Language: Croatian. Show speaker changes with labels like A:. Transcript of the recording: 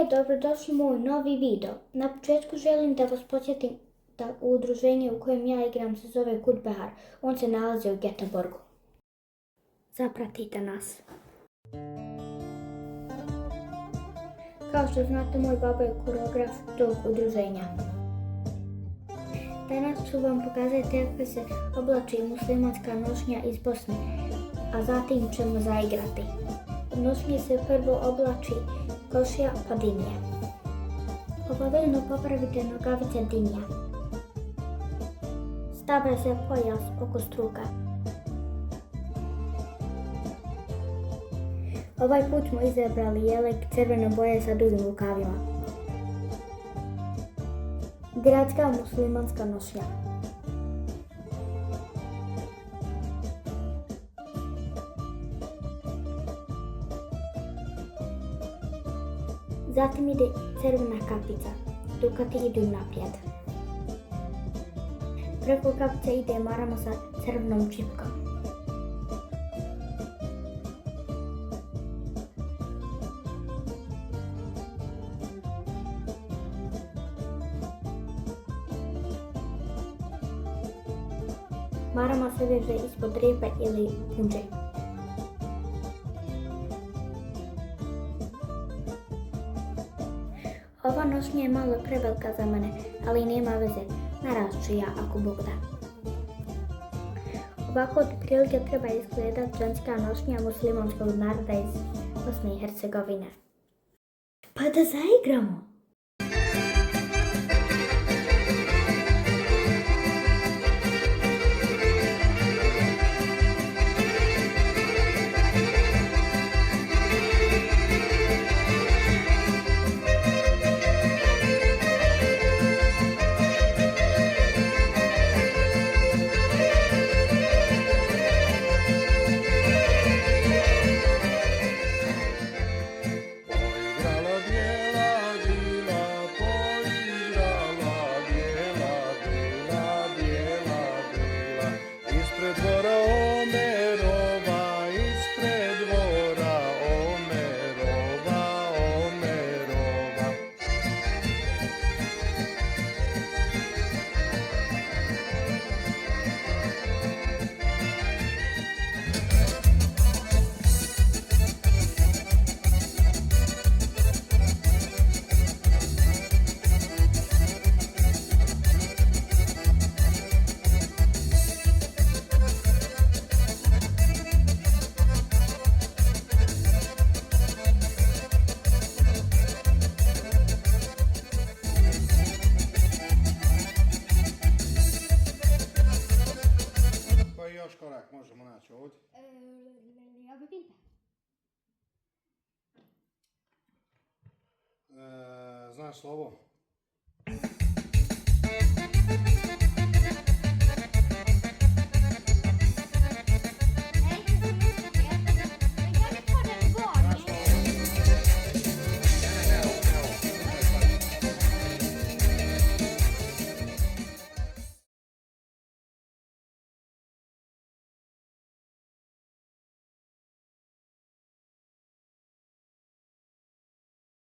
A: Dobrodošli u moj novi video. Na početku želim da vas podsjetim da udruženje u kojem ja igram se zove Kutbehar. On se nalazi u Göteborgu. Zapratite nas. Kao što znate, moj baba je koreograf tog udruženja. Danas ću vam pokazati kako se oblači muslimanska nošnja iz Bosne, a zatim ćemo zaigrati. U nošnji se prvo oblači košija pa dinja. Obavezno popravite nogavice dinja. Stavlja se pojas oko struka. Ovaj put smo izabrali jelek crvene boje sa dugim rukavima. Gradska muslimanska nošnja. Zatim ide crvena kapica, dukati idu naprijed. Preko kapice ide marama sa crvenom čipkom. Marama se veže ispod repe ili punđe. Ova nošnja je malo prevelika za mene, ali nema veze, narast ću ja ako Bog da. Ovako otprilike treba izgledat ženska nošnja muslimanskog naroda iz Bosne Hercegovine. Pa da zaigramo!
B: Korak možemo naći ovdje.
A: Ja bi pinta.
B: Znaš slovo?